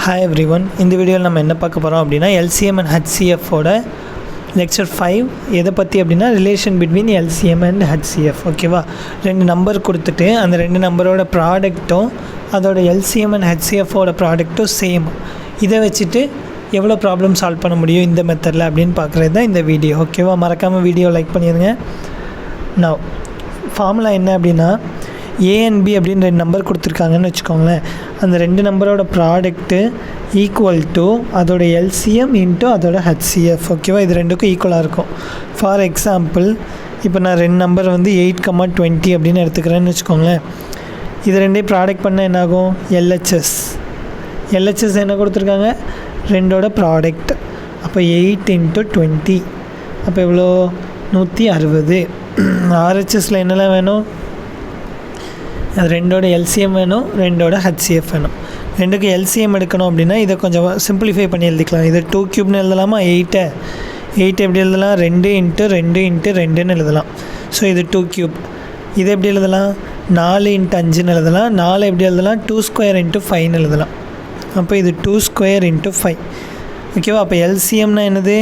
Hi everyone, இந்த வீடியோவில் நம்ம என்ன பார்க்க போகிறோம் அப்படின்னா LCM and HCF ஓட லெக்சர் 5 எதை பற்றி அப்படின்னா relation between LCM and HCF. ஓகேவா, ரெண்டு நம்பர் கொடுத்துட்டு அந்த ரெண்டு நம்பரோட ப்ராடக்ட்டும் அதோட LCM and HCF ஓட ப்ராடக்ட்டும் சேம். இதை வச்சுட்டு எவ்வளோ ப்ராப்ளம் சால்வ் பண்ண முடியும் இந்த மெத்தடில் அப்படின்னு பார்க்குறது தான் இந்த வீடியோ. ஓகேவா, மறக்காமல் வீடியோ லைக் பண்ணிடுங்க. நான் ஃபார்முலா என்ன அப்படின்னா A and B அப்படின்னு ரெண்டு நம்பர் கொடுத்துருக்காங்கன்னு வச்சுக்கோங்களேன். அந்த ரெண்டு நம்பரோட ப்ராடக்ட்டு ஈக்குவல் டு அதோட LCM இன்ட்டு அதோட HCF. ஓகேவா, இது ரெண்டுக்கும் ஈக்குவலாக இருக்கும். ஃபார் எக்ஸாம்பிள், இப்போ நான் ரெண்டு நம்பர் வந்து 8,20 அப்படின்னு எடுத்துக்கிறேன்னு வச்சுக்கோங்களேன். இது ரெண்டையும் ப்ராடக்ட் பண்ணால் என்னாகும்? LHS என்ன கொடுத்துருக்காங்க? ரெண்டோட ப்ராடக்ட். அப்போ 8 × 20 அப்போ எவ்வளோ? 160. RHSல என்னெல்லாம் வேணும்? அது ரெண்டோட LCM வேணும், ரெண்டோட HCF வேணும். ரெண்டுக்கு LCM எடுக்கணும் அப்படின்னா இதை கொஞ்சம் சிம்பிளிஃபை பண்ணி எழுதிக்கலாம். இதை 2 க்யூப்னு எழுதலாமா? 8 எப்படி எழுதலாம்? 2 × 2 × 2ன்னு எழுதலாம். ஸோ இது 2 க்யூப். இது எப்படி எழுதலாம்? 4 × 5ன்னு எழுதலாம். 4 எப்படி எழுதலாம்? 2² × 5ன்னு எழுதலாம். அப்போ இது 2² × 5. ஓகேவா, அப்போ LCMனா என்னது?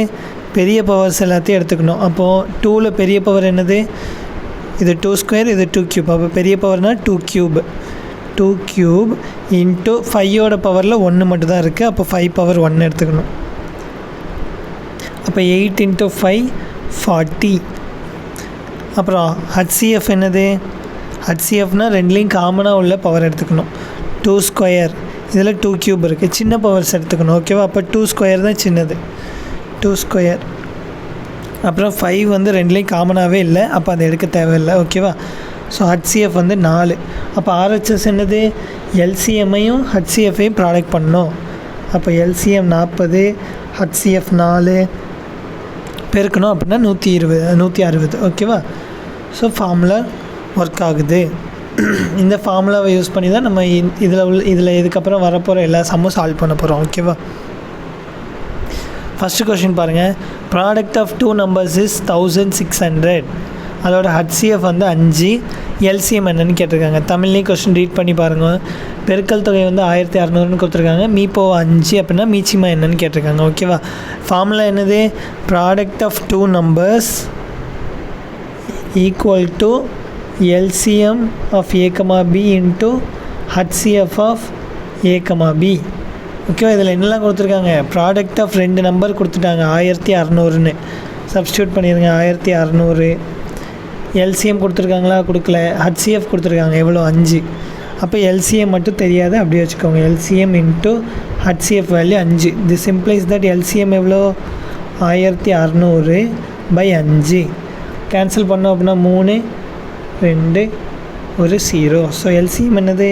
பெரிய பவர்ஸ் எல்லாத்தையும் எடுத்துக்கணும். அப்போது 2ல் பெரிய பவர் என்னது? இது 2², இது 2 க்யூப். அப்போ பெரிய பவர்னால் 2 க்யூப். 2 க்யூப் இன்ட்டு 5ஓட பவரில் 1 மட்டும் தான் இருக்குது. அப்போ 5 பவர் 1 எடுத்துக்கணும். அப்போ 8 × 5 40. அப்புறம் HCF என்னது? HCFனால் ரெண்டுலேயும் காமனாக உள்ள பவர் எடுத்துக்கணும். 2², இதில் 2 க்யூப் இருக்குது. சின்ன பவர்ஸ் எடுத்துக்கணும். ஓகேவா, அப்போ 2² தான் சின்னது. 2². அப்புறம் 5 வந்து ரெண்டுலேயும் காமனாகவே இல்லை, அப்போ அதை எடுக்க தேவையில்லை. ஓகேவா, ஸோ HCF வந்து 4. அப்போ RHS என்னது? LCMையும் HCFையும் ப்ராடக்ட் பண்ணணும். அப்போ LCM 40, HCF 4 பெருக்கணும் அப்படின்னா 160. ஓகேவா, ஸோ ஃபார்முலா ஒர்க் ஆகுது. இந்த ஃபார்முலாவை யூஸ் பண்ணி தான் நம்ம இதில் இதுக்கப்புறம் வரப்போகிற எல்லா சம்மும் சால்வ் பண்ண போகிறோம். ஓகேவா, ஃபஸ்ட்டு கொஷின் பாருங்கள். Product of 2 numbers is 1600. அதோட HCF வந்து 5. LCM என்னன்னு கேட்டிருக்காங்க. தமிழ்லேயும் கொஷின் ரீட் பண்ணி பாருங்கள். பெருக்கல் தொகை வந்து 1600ன்னு கொடுத்துருக்காங்க. மீப்போ 5 அப்படின்னா மீச்சிமா என்னன்னு கேட்டிருக்காங்க. ஓகேவா, ஃபார்முலா என்னது? Product of 2 numbers equal to LCM of A, B into HCF of A, B. ஓகேவா, இதில் என்னெல்லாம் கொடுத்துருக்காங்க? ப்ராடக்ட் ஆஃப் ரெண்டு நம்பர் கொடுத்துட்டாங்க 1600ன்னு. சப்ஸ்டியூட் பண்ணிடுங்க. 1600. LCM கொடுத்துருக்காங்களா? கொடுக்கல. HCF கொடுத்துருக்காங்க. எவ்வளோ? 5. அப்போ LCM மட்டும் தெரியாது, அப்படியே வச்சுக்கோங்க. LCM into HCF value 5. This implies that LCM எவ்வளோ? 1600/5. கேன்சல் பண்ணோம் அப்படின்னா 3, 2, 1, 0. ஸோ LCM என்னது?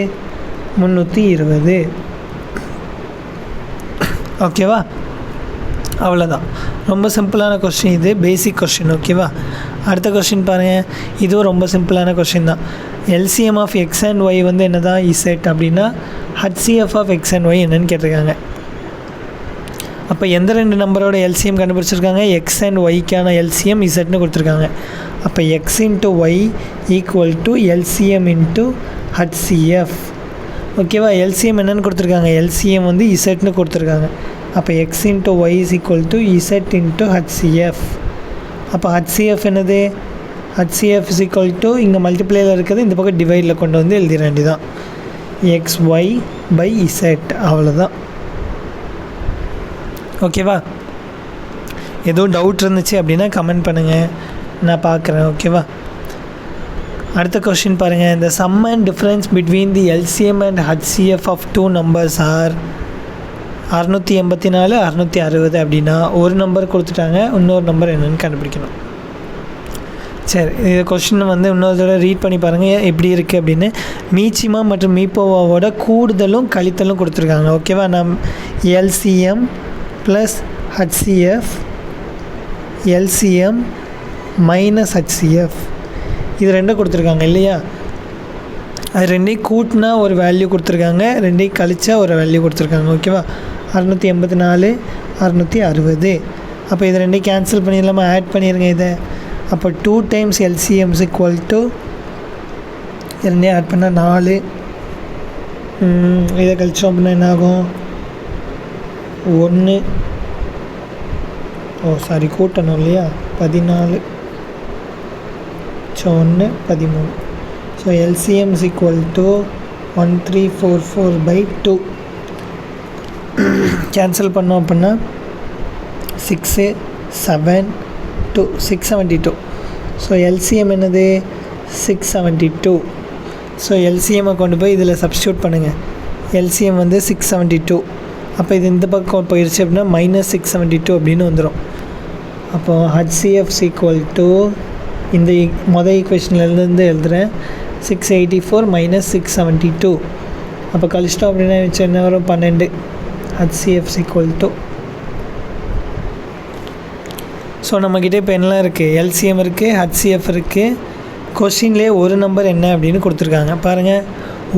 320. ஓகேவா, அவ்வளோதான். ரொம்ப சிம்பிளான கொஷின், இது பேசிக் கொஷின். ஓகேவா, அடுத்த கொஷின் பாருங்கள். இதுவும் ரொம்ப சிம்பிளான கொஷின் தான். LCM of X and Y வந்து என்ன தான்? Z அப்படின்னா HCF of X and Y என்னன்னு கேட்டிருக்காங்க. அப்போ எந்த ரெண்டு நம்பரோட LCM கண்டுபிடிச்சிருக்காங்க? X and Yக்கான LCM Zன்னு கொடுத்துருக்காங்க. அப்போ X × Y equal to LCM × HCF. ஓகேவா, LCM என்னென்னு கொடுத்துருக்காங்க? LCM வந்து Zன்னு கொடுத்துருக்காங்க. அப்போ X × Y is equal to Z × HCF. அப்போ HCF என்னது? HCF இஸ் ஈக்குவல் டு இங்கே மல்டிப்ளையில் இருக்கிறது இந்த பக்கம் டிவைடில் கொண்டு வந்து எழுதிட வேண்டியதான். XY/Z. அவ்வளோதான். ஓகேவா, எதுவும் டவுட் இருந்துச்சு அப்படின்னா கமெண்ட் பண்ணுங்கள், நான் பார்க்குறேன். ஓகேவா, அடுத்த கொஷின் பாருங்கள். இந்த sum and difference between the LCM and HCF of 2 numbers are 684, 660 அப்படின்னா ஒரு நம்பர் கொடுத்துட்டாங்க, இன்னொரு நம்பர் என்னென்னு கண்டுபிடிக்கணும். சரி, இந்த கொஷின் வந்து இன்னொரு தடவை ரீட் பண்ணி பாருங்கள் எப்படி இருக்குது அப்படின்னு. மீச்சிமா மற்றும் மீப்போவாவோட கூடுதலும் கழித்தலும் கொடுத்துருக்காங்க. ஓகேவா, நம் LCM plus HCF, LCM minus HCF, இது ரெண்டும் கொடுத்துருக்காங்க இல்லையா? அது ரெண்டையும் கூட்டினா ஒரு வேல்யூ கொடுத்துருக்காங்க, ரெண்டையும் கழிச்சா ஒரு வேல்யூ கொடுத்துருக்காங்க. ஓகேவா, 684, 660. அப்போ இது ரெண்டையும் கேன்சல் பண்ணிடலாமா? ஆட் பண்ணிடுங்க இதை. அப்போ 2 times LCM is equal to ரெண்டையும் ஆட் பண்ணால் 4. இதை கழிச்சோம் அப்படின்னா என்ன ஆகும்? 1 கூட்டணும் இல்லையா 14 so 1 13 so LCM is equal to 1344/2 cancel பண்ணோம் அப்படின்னா 6 7 2 672 ஸோ எல்சிஎம் என்னது 672 ஸோ எல்சிஎம்மை கொண்டு போய் இதில் சப்ஸ்டியூட் பண்ணுங்கள் எல்சிஎம் வந்து 672 அப்போ இது இந்த பக்கம் போயிடுச்சு அப்படின்னா -672 அப்படின்னு வந்துடும் அப்போ ஹச்சிஎஃப் ஈக்குவல் டு இந்த மொதல் ஈக்குவேஷன்லேருந்து எழுதுகிறேன் 684 - 672 அப்போ கழிச்சிட்டோம் அப்படின்னா வச்சு என்ன வரும் 12 ஹச்சிஎஃப் ஈக்குவல் டு ஸோ நம்மக்கிட்ட இப்போ என்னலாம் இருக்குது எல்சிஎம் இருக்குது ஹச்சிஎஃப் இருக்குது கொஸ்டின்லேயே ஒரு நம்பர் என்ன அப்படின்னு கொடுத்துருக்காங்க பாருங்கள்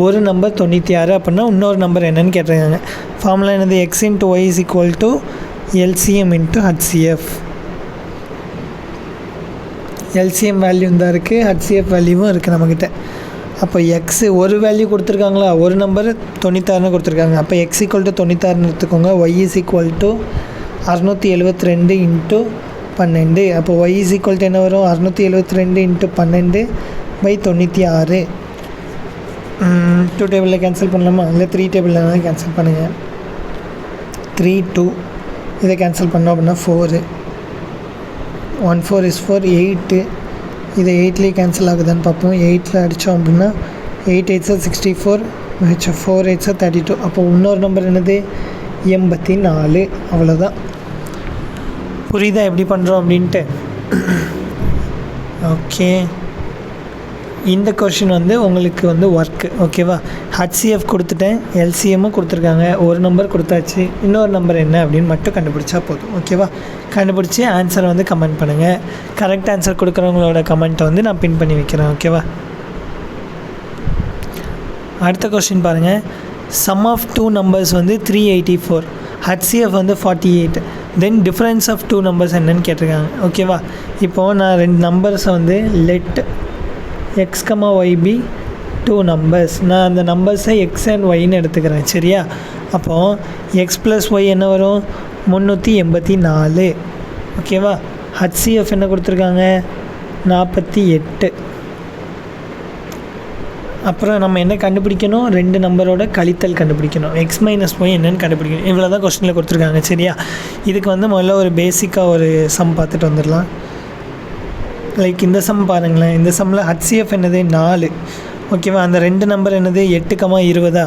ஒரு நம்பர் 96 அப்படின்னா இன்னொரு நம்பர் என்னன்னு கேட்டிருக்காங்க ஃபார்முலா என்னது x × y = LCM × HCF LCM value தான் இருக்குது ஹச்சிஎஃப் வேல்யூவும் இருக்குது நம்மக்கிட்ட அப்போ எக்ஸு ஒரு வேல்யூ கொடுத்துருக்காங்களா ஒரு நம்பர் 96ன்னு கொடுத்துருக்காங்க அப்போ x = 96ன்னு எடுத்துக்கோங்க y = 672 × 12 அப்போ y = என்ன வரும் 672 × 12/96 2 டேபிளில் கேன்சல் பண்ணலாமா இல்லை 3 டேபிளில் கேன்சல் பண்ணுங்கள் 3 2 இதை கேன்சல் பண்ணோம் அப்படின்னா 4 1 4 is 4 8 இதை 8லேயே கேன்சல் ஆகுதான்னு பார்ப்போம் 8ல் அடித்தோம் அப்படின்னா 8 8 64 மிச்சம் 4 8 32 அப்போ இன்னொரு நம்பர் என்னது 84 அவ்வளோதான் புரியுதா எப்படி பண்ணுறோம் அப்படின்ட்டு ஓகே இந்த கொஷின் வந்து உங்களுக்கு வந்து ஒர்க்கு ஓகேவா ஹச்சிஎஃப் கொடுத்துட்டேன் எல்சிஎம்மும் கொடுத்துருக்காங்க ஒரு நம்பர் கொடுத்தாச்சு இன்னொரு நம்பர் என்ன அப்படின்னு மட்டும் கண்டுபிடிச்சா போதும் ஓகேவா கண்டுபிடிச்சி ஆன்சரை வந்து கமெண்ட் பண்ணுங்கள் கரெக்ட் ஆன்சர் கொடுக்குறவங்களோட கமெண்ட்டை வந்து நான் பின் பண்ணி வைக்கிறேன் ஓகேவா அடுத்த கொஸ்டின் பாருங்கள் சம் ஆஃப் 2 நம்பர்ஸ் வந்து 384 ஹச்சிஎஃப் வந்து 48 தென் டிஃப்ரென்ஸ் ஆஃப் 2 நம்பர்ஸ் என்னன்னு கேட்டிருக்காங்க ஓகேவா இப்போது நான் 2 நம்பர்ஸை வந்து let x, y be 2 numbers நான் அந்த நம்பர்ஸை x and yன்னு எடுத்துக்கிறேன் சரியா அப்போது x + y என்ன வரும் 384 ஓகேவா ஹச்சிஎஃப் என்ன கொடுத்துருக்காங்க 48 அப்புறம் நம்ம என்ன கண்டுபிடிக்கணும் 2 நம்பரோட கழித்தல் கண்டுபிடிக்கணும் x - y என்னன்னு கண்டுபிடிக்கணும் இவ்வளோ தான் கொஸ்டினில் கொடுத்துருக்காங்க சரியா இதுக்கு வந்து முதல்ல ஒரு பேசிக்காக ஒரு சம் பார்த்துட்டு வந்துடலாம் லைக் இந்த சம் பாருங்களேன் இந்த சம்மில் ஹச்சிஎஃப் என்னது 4 ஓகேவா அந்த 2 நம்பர் என்னது 8, 20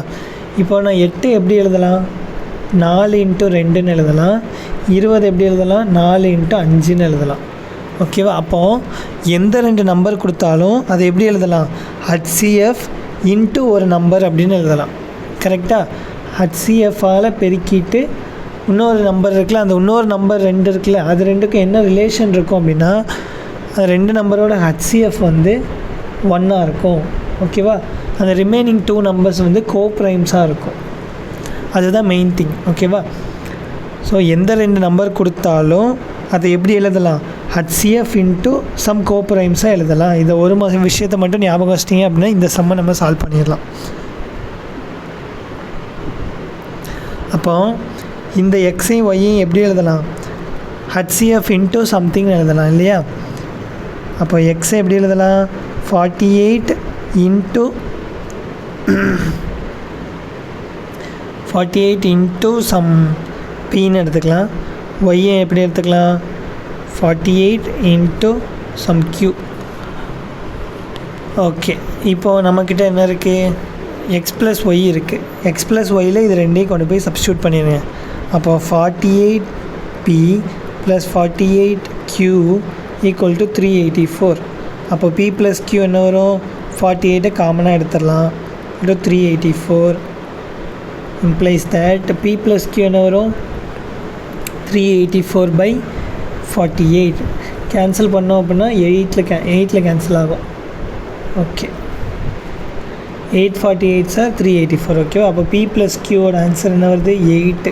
இப்போ நான் 8 எப்படி எழுதலாம் 4 × 2ன்னு எழுதலாம் 20 எப்படி எழுதலாம் 4 × 5ன்னு எழுதலாம் ஓகேவா அப்போது எந்த 2 நம்பர் கொடுத்தாலும் அதை எப்படி எழுதலாம் ஹச்சிஎஃப் இன்ட்டு ஒரு நம்பர் அப்படின்னு எழுதலாம் கரெக்டாக ஹச்சிஎஃப்பால் பெருக்கிட்டு இன்னொரு நம்பர் இருக்குல்ல அந்த இன்னொரு நம்பர் 2 இருக்குல்ல அது ரெண்டுக்கும் என்ன ரிலேஷன் இருக்கும் அப்படின்னா அந்த 2 நம்பரோட ஹச்சிஎஃப் வந்து 1ஆக இருக்கும் ஓகேவா அந்த ரிமைனிங் 2 நம்பர்ஸ் வந்து கோப்ரைம்ஸாக இருக்கும் அதுதான் மெயின் திங் ஓகேவா ஸோ எந்த 2 நம்பர் கொடுத்தாலும் அதை எப்படி எழுதலாம் ஹச்சிஎஃப் இன்ட்டு சம் கோப்ரைம்ஸாக எழுதலாம் இதை ஒரு விஷயத்தை மட்டும் ஞாபகம் வச்சிட்டிங்க அப்படின்னா இந்த சம்மை நம்ம சால்வ் பண்ணிடலாம் அப்போ இந்த எக்ஸையும் ஒய்யையும் எப்படி எழுதலாம் ஹச்சிஎஃப் இன்ட்டு சம்திங் எழுதலாம் இல்லையா அப்போ எக்ஸை எப்படி எழுதலாம் 48 இன்ட்டு சம் பின்னு எடுத்துக்கலாம் ஒய்யை எப்படி எடுத்துக்கலாம் 48 இன்ட்டு சம் q ஓகே இப்போது நம்மக்கிட்ட என்ன இருக்குது x + y இருக்குது x + yயில் இது ரெண்டையும் கொண்டு போய் சப்ஸ்டியூட் பண்ணிடுங்க அப்போ 48p + 48q = 384 அப்போ p + q என்ன வரும் 48 காமனாக எடுத்துடலாம் 384 implies that p + q என்ன வரும் 384/48 கேன்சல் பண்ணோம் அப்படின்னா 8ல் கேன்சல் ஆகும் ஓகே 848 சார் 384 ஓகே அப்போ p + q ஆன்சர் என்ன வருது 8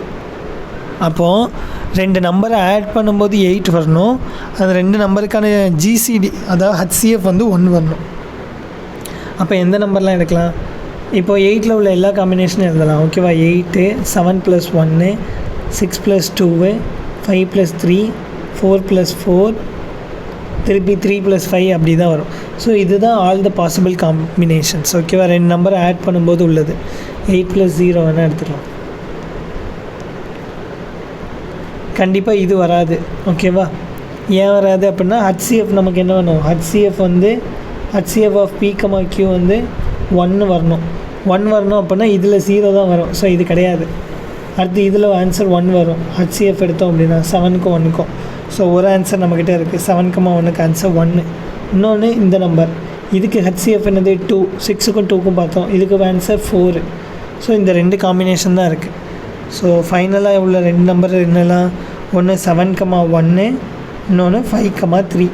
அப்போது 2 நம்பரை ஆட் பண்ணும்போது 8 வரணும் அந்த 2 நம்பருக்கான ஜிசிடி அதாவது ஹச்சிஎஃப் வந்து 1 வரணும் அப்போ எந்த நம்பர்லாம் எடுக்கலாம் இப்போது 8ல் உள்ள எல்லா காம்பினேஷனும் எழுதலாம் ஓகேவா 8 7 + 1 6 + 2 5 + 3 4 + 4 திருப்பி 3 + 5 அப்படி தான் வரும். ஸோ இதுதான் ஆல் த பாசிபிள் காம்பினேஷன்ஸ். ஓகேவா? 2 நம்பரை ஆட் பண்ணும்போது உள்ளது. 8 + 0 வேணால் எடுத்துக்கலாம். கண்டிப்பாக இது வராது. ஓகேவா? ஏன் வராது அப்படின்னா HCF நமக்கு என்ன வேணும்? HCF வந்து HCF ஆஃப் P, Q வந்து 1 வரணும். 1 வரணும் அப்படின்னா இதில் 0 தான் வரும். ஸோ இது கிடையாது. அடுத்து இதில் ஆன்சர் 1 வரும். HCF எடுத்தோம் அப்படின்னா 7க்கும் 1க்கும். ஸோ ஒரு ஆன்சர் நம்மக்கிட்ட இருக்குது. 7,1க்கு ஆன்சர் 1. இன்னொன்று இந்த நம்பர், இதுக்கு HCF என்னது 2, 6க்கும் 2க்கும் பார்த்தோம். இதுக்கு ஆன்சர் 4. ஸோ இந்த 2 காம்பினேஷன் தான் இருக்குது. ஸோ ஃபைனலாக உள்ள 2 நம்பர் என்னெல்லாம்? ஒன்று 7,1, இன்னொன்று 5,3.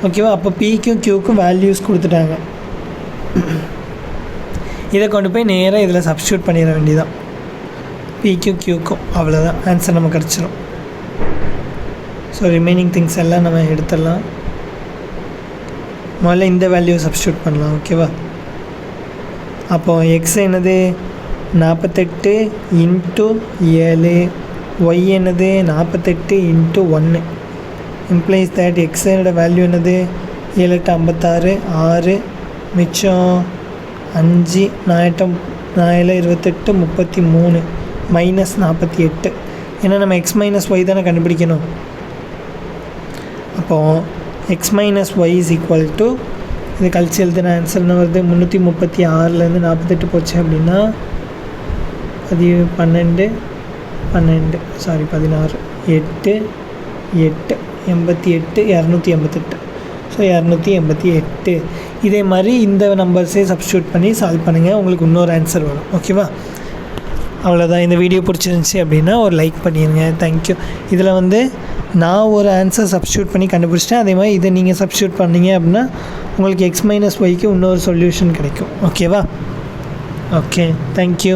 ஓகேவா? அப்போ Pக்கும் Qக்கும் வேல்யூஸ் கொடுத்துட்டாங்க. இதை கொண்டு போய் நேராக இதில் சப்ஸ்டியூட் பண்ணிட வேண்டியதான். Pக்கும் Qக்கும் அவ்வளோதான், ஆன்சர் நமக்கு கிடச்சிடும். ஸோ ரிமைனிங் திங்ஸ் எல்லாம் நம்ம எடுத்துடலாம். முதல்ல இந்த வேல்யூ சப்ஸ்டியூட் பண்ணலாம். ஓகேவா? அப்போது எக்ஸ் என்னது 48 × 7, ஒய் என்னது 48 × 1. இம்ப்ளைஸ் தேட் எக்ஸோட வேல்யூ என்னது 7 × 8 56, 6 மிச்சம் 5, 4 × 28 33 -48. ஏன்னா நம்ம எக்ஸ் மைனஸ் ஒய் தானே கண்டுபிடிக்கணும். அப்போது X minus Y is equal to, இது கழிச்சு எழுதுன ஆன்சர் என்ன வருது? 336லேருந்து 48 போச்சு அப்படின்னா 16 8 8 88 288. ஸோ 288. இதே மாதிரி இந்த நம்பர்ஸே சப்ஸ்டியூட் பண்ணி சால்வ் பண்ணுங்கள். உங்களுக்கு இன்னொரு ஆன்சர் வரும். ஓகேவா? அவ்வளோதான். இந்த வீடியோ பிடிச்சிருந்துச்சி அப்படின்னா ஒரு லைக் பண்ணிடுங்க. தேங்க்யூ. இதில் வந்து நான் ஒரு ஆன்சர் சப்ஸ்டியூட் பண்ணி கண்டுபிடிச்சிட்டேன். அதே மாதிரி இதை நீங்கள் சப்ஸ்டியூட் பண்ணீங்க அப்படின்னா உங்களுக்கு எக்ஸ் மைனஸ் ஒய்க்கு இன்னொரு சொல்யூஷன் கிடைக்கும். ஓகேவா? Okay, thank you.